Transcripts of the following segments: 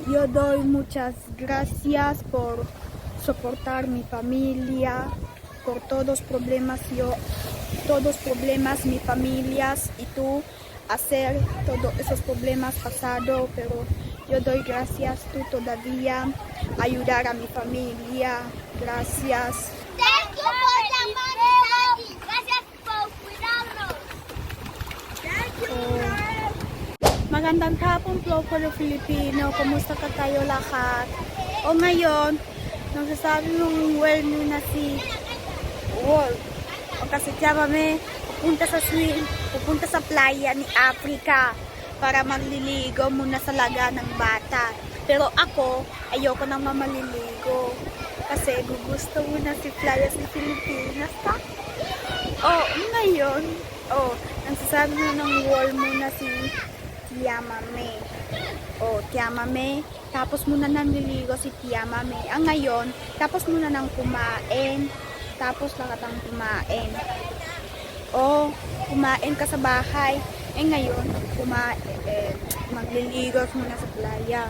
Yo doy muchas gracias por soportar mi familia, por todos problemas mi familia y tú hacer todos esos problemas pasado, pero yo doy gracias tú todavía ayudar a mi familia. Gracias. Thank you for the money. Gracias por cuidarnos. Thank you. Magandang hapon po, Filipino. Kumusta ka tayo lahat? O ngayon, nagsasabi mong well muna si Wolf. O kasi kami pupunta sa playa ni Africa para magliligo muna sa laga ng bata. Pero ako, ayoko nang mamaliligo. Kasi gugusto muna si playa si Pilipinas ka. O ngayon, nagsasabi mo ng Wolf muna si Tia Mame. Tia Mame, tapos muna nang liligo si Tia Mame. Ngayon, tapos muna nang kumain. Tapos lahat ang kumain. Kumain ka sa bahay. Ngayon, magliligo muna sa playa.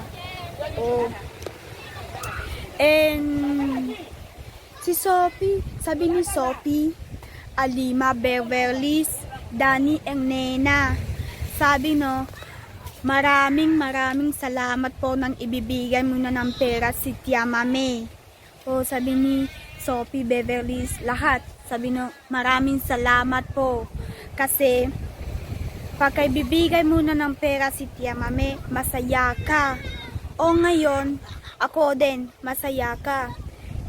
Si Sophie, sabi ni Sophie, Alima, Beverly, Dani, and Nena. Sabi maraming salamat po nang ibibigay muna ng pera si Tia Mame. Sabi ni Sophie, Beverly, lahat. Sabi maraming salamat po. Kasi pagka ibibigay muna ng pera si Tia Mame, masaya ka. Ngayon, ako din, masaya ka.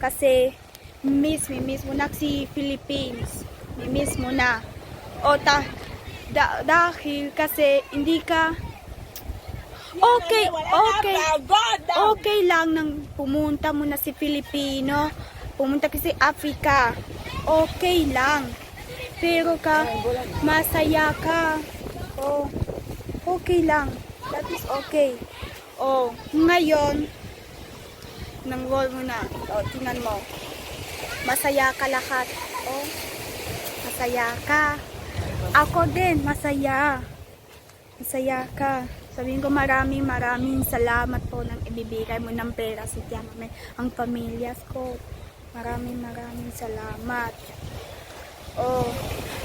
Kasi miss mo na si Philippines. Miss mo na. Dahil kasi hindi ka okay lang nang pumunta muna si Filipino, pumunta kasi Africa, okay lang, pero masaya ka, okay lang, that is okay. Ngayon nang roll mo na, tingnan mo, masaya ka lahat, masaya ka, ako din masaya ka. Sabihin ko maraming salamat po nang ibibigay mo ng pera si Tia Mame, ang pamilyas ko. Maraming salamat.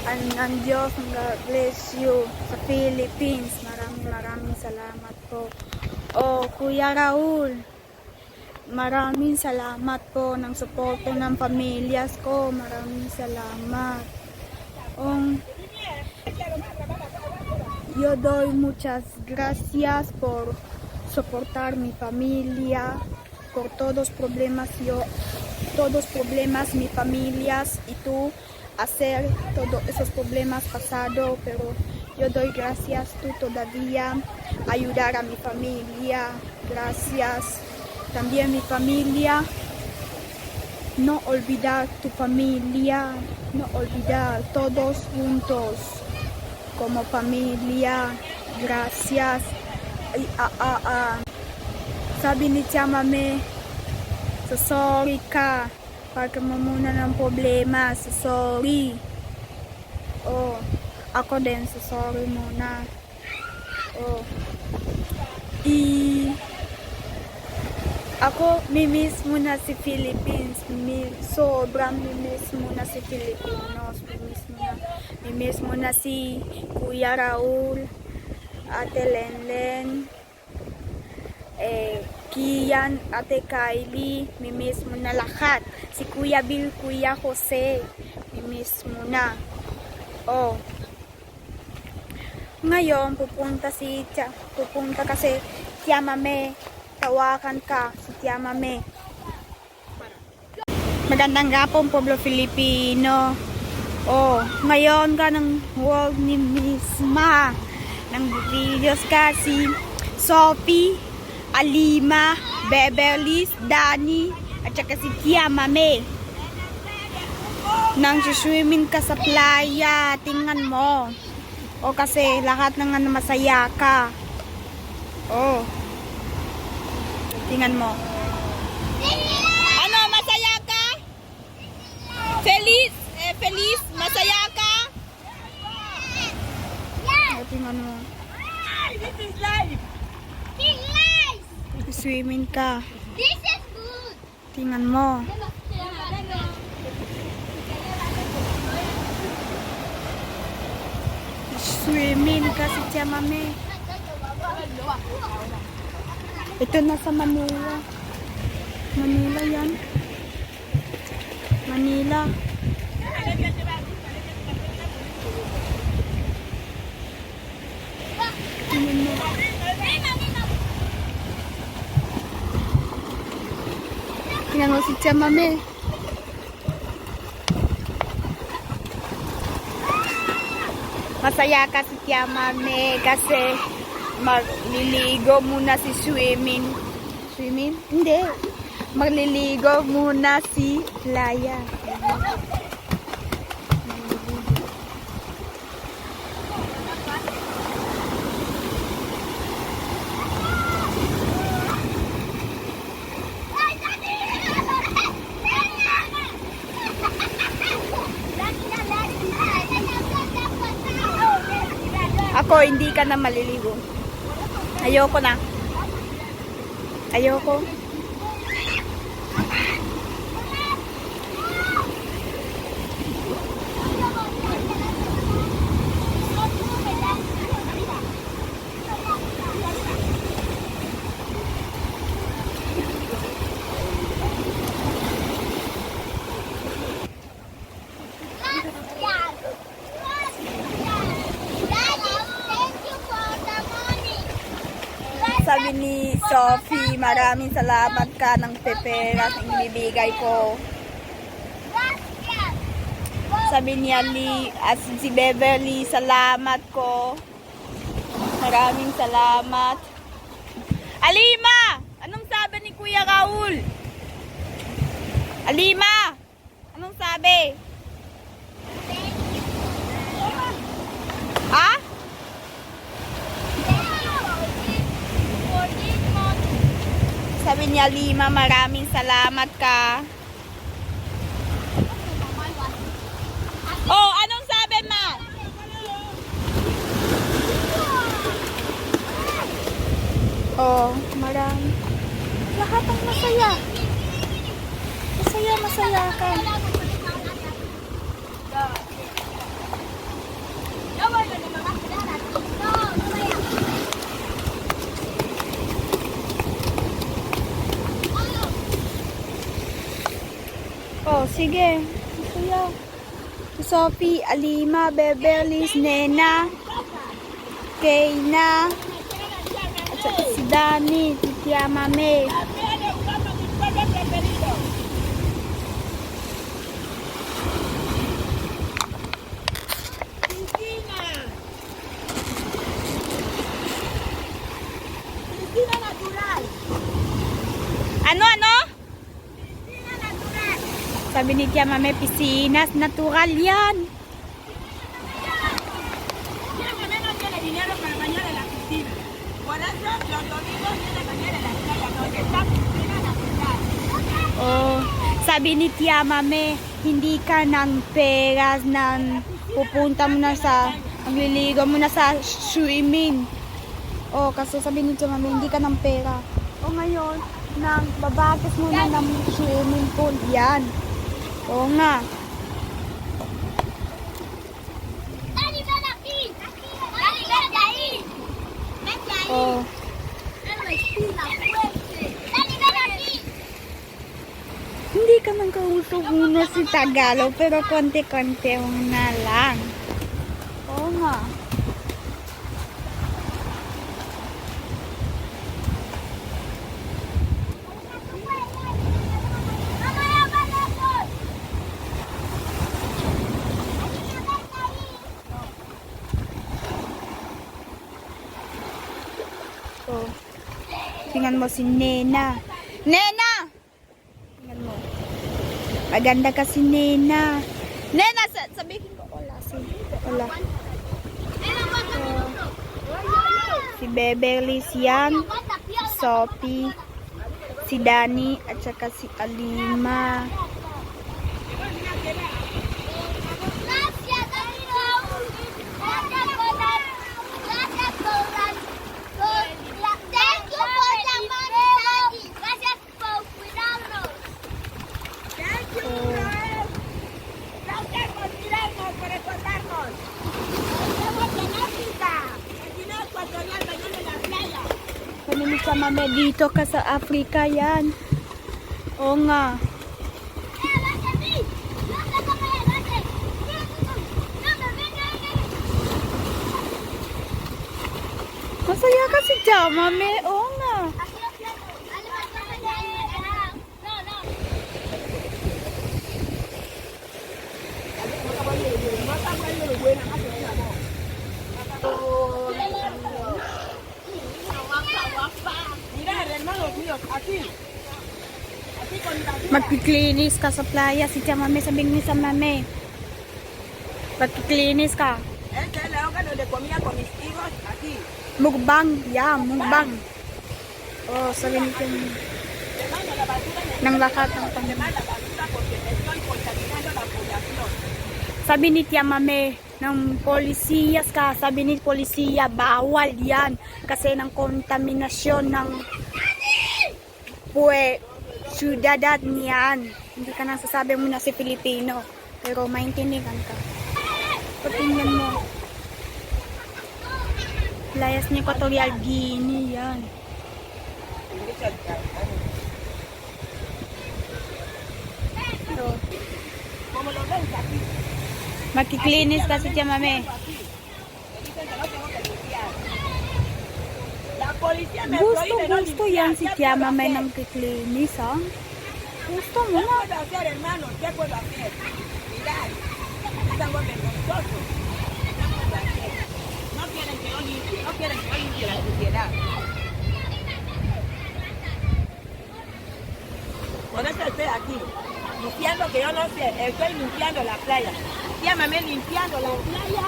Ang Diyos, God bless you sa Philippines. Maraming salamat po. Kuya Raul, maraming salamat po ng suporto ng pamilyas ko. Maraming salamat. Yo doy muchas gracias por soportar mi familia, por todos problemas mi familia y tú hacer todos esos problemas pasado, pero yo doy gracias tú todavía ayudar a mi familia. Gracias. También mi familia, no olvidar tu familia, no olvidar todos juntos. Como familia, gracias. Sabi ni Tia Mame, sorry ka, pagka mo muna ng problema, sorry. Ako din, sorry muna. Ako, mimiss muna si Philippines. Sobrang mimiss muna si Filipinos. Mimiss muna si Kuya Raul, Ate Lenlen, Kian, Ate Kylie. Mimiss muna lahat. Si Kuya Bill, Kuya Jose. Mimiss muna. Ngayon, pupunta kasi Tia Mame. Tawakan ka si Tia Mame. Magandang hapon, Pueblo Filipino. Ngayon ka ng world ni Misma. Nang videos ka si Sophie, Alima, Beverly, Dani, at saka si Tia Mame. Nang swimming ka sa playa, tingnan mo. Kasi lahat ng masaya ka. Tingnan mo. Masaya ka? Feliz, masaya ka? Tingnan mo. This is life. This is life. Swimming ka. This is good. Tingnan mo. Swimming ka si Tia Mame. Ito na sa Manila. Manila yan. Manila. Tingnan mo. Tingnan mo si Tia Mame. Masaya ka si Tia Mame kasi magliligo muna si swimming. Swimming? Hindi. Magliligo muna si Laya. Ako, hindi ka na maliligo. Ayoko na. Ayoko. Sabi ni Sophie, maraming salamat ka ng pepera sa ibibigay ko. Sabi ni Ali, si Beverly, salamat ko. Maraming salamat. Alima! Anong sabi ni Kuya Raul? Alima! Anong sabi? Ha? Sabi niya, Lima, maraming salamat ka. Oh, anong sabi, ma? Oh, marami. Lahat ang masaya. Masaya, masaya ka. Oh, sige. Masaya. Si Sophie, Alima, Beverly, Nena, Kayna, at saka si Dani, si Tia Mame. Ano? Sabi ni Tia Mame, piscinas, natural yan. Oh, sabi ni Tia Mame, hindi ka ng peras ng pupunta mo na sa, magliligo mo na sa swimming. Oh, kasi sabi ni Tia Mame, hindi ka ng pera. Oh, ngayon, nang babagas mo na ng swimming pool. Yan. Oo nga. Oh. Hindi ka man kausog muna si Tagalog, pero konti-konti na lang. Oo nga. Oh. Tingnan mo si Nena. Nena! Tingnan mo. Maganda ka si Nena. Nena, sabihin ko. Wala. Si Beverly, yan. Si Sophie. Si Dani. At saka si Alima. Mame, dito ka sa Africa yan. Oo nga. Masaya ka si Tia, Mame. Oo nga. Magkiklinis ka sa playa si Tia, Mame. Sabihin niya sa Mame. Magkiklinis ka. Mukbang. Yeah, mukbang. Oh, sabihin niya ng lahat ng Panginoon. Sabi ni Tia Mame, ng polisiyas ka, sabi ni polisiya, bawal yan kasi ng kontaminasyon ng syudad niyan. Hindi ka nang sasabi mo na si Filipino, pero maintindihan ka. Patingnan mo. Layas ni Equatorial Guinea yan. So, magkiklinis ka si Tia Mame. Gusto yan si Tia Mame ng kiklinis, ha? Gusto mo na. Por eso estoy aquí, limpiando que yo no sé, estoy limpiando la playa. Tía Mame limpiando la playa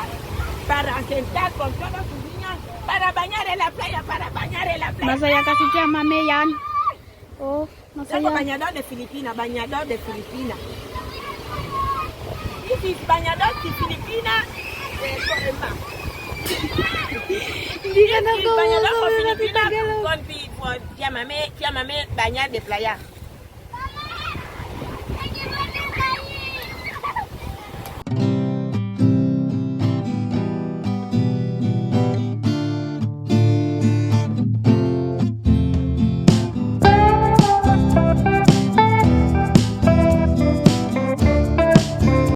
para sentar con todas sus niñas, para bañar en la playa, para bañar en la playa. Masaya ka si Tia Mame yan. Oh, Tengo masaya. bañador de Filipinas, bañador de Filipinas. This is bañador de Filipinas con el mar. Hindi ka na This is bañador ko con sabi na Filipinas Tagalog. con Tía Mame bañar de playa.